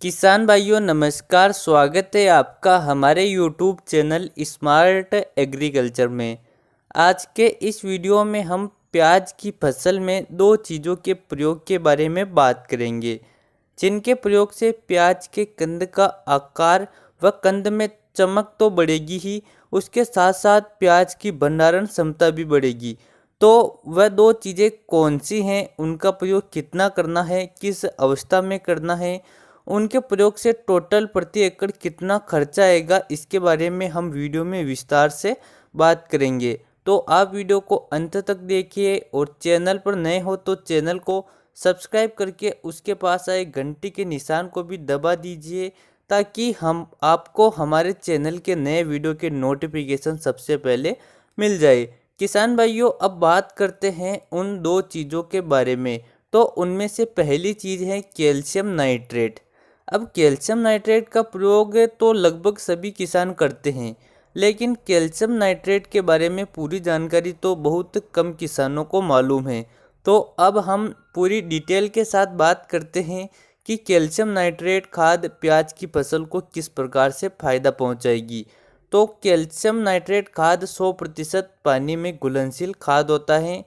किसान भाइयों नमस्कार। स्वागत है आपका हमारे यूट्यूब चैनल स्मार्ट एग्रीकल्चर में। आज के इस वीडियो में हम प्याज की फसल में दो चीज़ों के प्रयोग के बारे में बात करेंगे, जिनके प्रयोग से प्याज के कंद का आकार व कंद में चमक तो बढ़ेगी ही, उसके साथ साथ प्याज की भंडारण क्षमता भी बढ़ेगी। तो वह दो चीज़ें कौन सी हैं, उनका प्रयोग कितना करना है, किस अवस्था में करना है, उनके प्रयोग से टोटल प्रति एकड़ कितना खर्चा आएगा, इसके बारे में हम वीडियो में विस्तार से बात करेंगे। तो आप वीडियो को अंत तक देखिए और चैनल पर नए हो तो चैनल को सब्सक्राइब करके उसके पास आए घंटी के निशान को भी दबा दीजिए, ताकि हम आपको हमारे चैनल के नए वीडियो के नोटिफिकेशन सबसे पहले मिल जाए। किसान भाइयों, अब बात करते हैं उन दो चीज़ों के बारे में। तो उनमें से पहली चीज़ है कैल्शियम नाइट्रेट। अब कैल्शियम नाइट्रेट का प्रयोग तो लगभग सभी किसान करते हैं, लेकिन कैल्शियम नाइट्रेट के बारे में पूरी जानकारी तो बहुत कम किसानों को मालूम है। तो अब हम पूरी डिटेल के साथ बात करते हैं कि कैल्शियम नाइट्रेट खाद प्याज की फसल को किस प्रकार से फायदा पहुंचाएगी। तो कैल्शियम नाइट्रेट खाद 100% पानी में घुलनशील खाद होता है।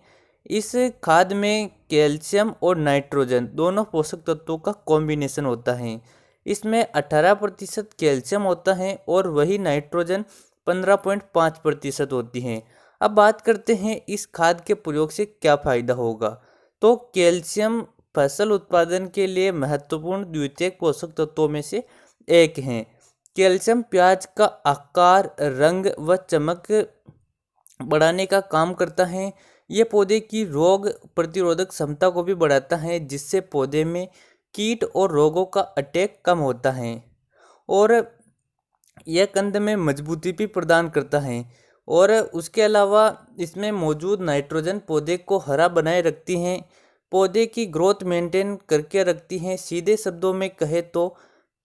इस खाद में कैल्शियम और नाइट्रोजन दोनों पोषक तत्वों का कॉम्बिनेशन होता है। इसमें 18% कैल्शियम होता है और वही नाइट्रोजन 15.5% होती है। अब बात करते हैं इस खाद के प्रयोग से क्या फ़ायदा होगा। तो कैल्शियम फसल उत्पादन के लिए महत्वपूर्ण द्वितीयक पोषक तत्वों में से एक है। कैल्शियम प्याज का आकार, रंग व चमक बढ़ाने का काम करता है। ये पौधे की रोग प्रतिरोधक क्षमता को भी बढ़ाता है, जिससे पौधे में कीट और रोगों का अटैक कम होता है और यह कंद में मजबूती भी प्रदान करता है। और उसके अलावा इसमें मौजूद नाइट्रोजन पौधे को हरा बनाए रखती हैं, पौधे की ग्रोथ मेंटेन करके रखती हैं। सीधे शब्दों में कहे तो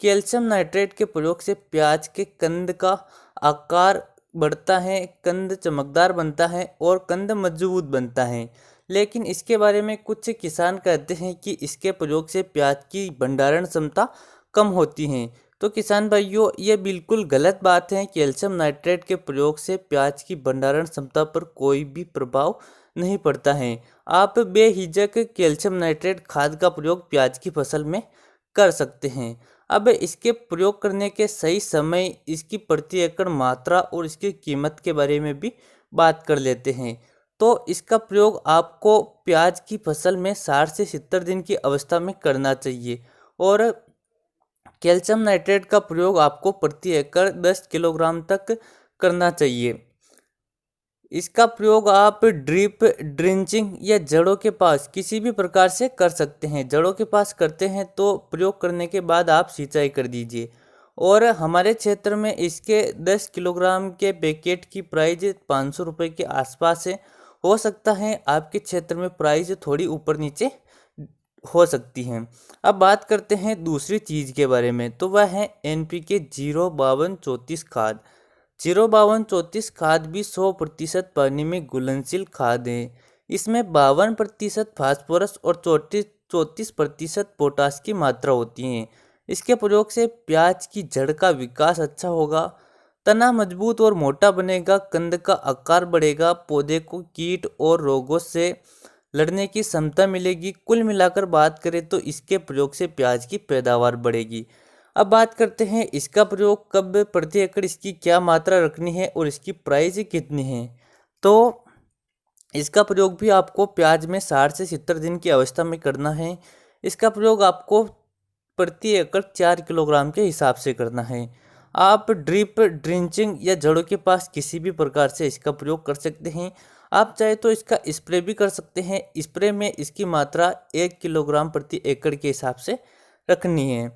कैल्शियम नाइट्रेट के प्रयोग से प्याज के कंद का आकार बढ़ता है, कंद चमकदार बनता है और कंद मजबूत बनता है। लेकिन इसके बारे में कुछ किसान कहते हैं कि इसके प्रयोग से प्याज की भंडारण क्षमता कम होती है। तो किसान भाइयों, ये बिल्कुल गलत बात है। कैल्शियम नाइट्रेट के प्रयोग से प्याज की भंडारण क्षमता पर कोई भी प्रभाव नहीं पड़ता है। आप बेहिचक कैल्शियम नाइट्रेट खाद का प्रयोग प्याज की फसल में कर सकते हैं। अब इसके प्रयोग करने के सही समय, इसकी प्रति एकड़ मात्रा और इसकी कीमत के बारे में भी बात कर लेते हैं। तो इसका प्रयोग आपको प्याज की फसल में 60 से 70 दिन की अवस्था में करना चाहिए और कैल्शियम नाइट्रेट का प्रयोग आपको प्रति एकड़ 10 किलोग्राम तक करना चाहिए। इसका प्रयोग आप ड्रिप, ड्रिंचिंग या जड़ों के पास किसी भी प्रकार से कर सकते हैं। जड़ों के पास करते हैं तो प्रयोग करने के बाद आप सिंचाई कर दीजिए। और हमारे क्षेत्र में इसके 10 किलोग्राम के पैकेट की प्राइस 500 रुपये के आसपास है। हो सकता है आपके क्षेत्र में प्राइस थोड़ी ऊपर नीचे हो सकती हैं। अब बात करते हैं दूसरी चीज़ के बारे में, तो वह है NPK 05234 खाद। 05234 खाद भी 100% पानी में घुलनशील खाद है। इसमें 52% फास्फोरस और 34% पोटास की मात्रा होती है। इसके प्रयोग से प्याज की जड़ का विकास अच्छा होगा, तना मजबूत और मोटा बनेगा, कंद का आकार बढ़ेगा, पौधे को कीट और रोगों से लड़ने की क्षमता मिलेगी। कुल मिलाकर बात करें तो इसके प्रयोग से प्याज की पैदावार बढ़ेगी। अब बात करते हैं इसका प्रयोग कब, प्रति एकड़ इसकी क्या मात्रा रखनी है और इसकी प्राइस कितनी है। तो इसका प्रयोग भी आपको प्याज में 60 से 70 दिन की अवस्था में करना है। इसका प्रयोग आपको प्रति एकड़ 4 किलोग्राम के हिसाब से करना है। आप ड्रिप, ड्रिंचिंग या जड़ों के पास किसी भी प्रकार से इसका प्रयोग कर सकते हैं। आप चाहे तो इसका स्प्रे भी कर सकते हैं। स्प्रे में इसकी मात्रा 1 किलोग्राम प्रति एकड़ के हिसाब से रखनी है।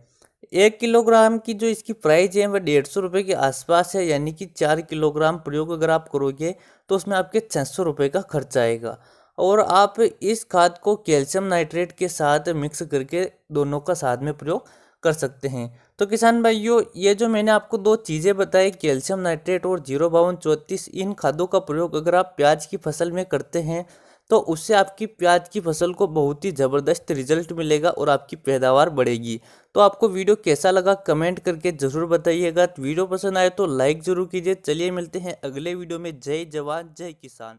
1 किलोग्राम की जो इसकी प्राइस है वह 150 रुपये के आसपास है, यानी कि 4 किलोग्राम प्रयोग अगर आप करोगे तो उसमें आपके 600 रुपये का खर्चा आएगा। और आप इस खाद को कैल्शियम नाइट्रेट के साथ मिक्स करके दोनों का साथ में प्रयोग कर सकते हैं। तो किसान भाइयों, ये जो मैंने आपको दो चीज़ें बताई, कैल्शियम नाइट्रेट और 05234, इन खादों का प्रयोग अगर आप प्याज की फसल में करते हैं तो उससे आपकी प्याज की फसल को बहुत ही ज़बरदस्त रिजल्ट मिलेगा और आपकी पैदावार बढ़ेगी। तो तो आपको वीडियो कैसा लगा कमेंट करके ज़रूर बताइएगा। वीडियो पसंद आए तो लाइक ज़रूर कीजिए। चलिए मिलते हैं अगले वीडियो में। जय जवान जय किसान।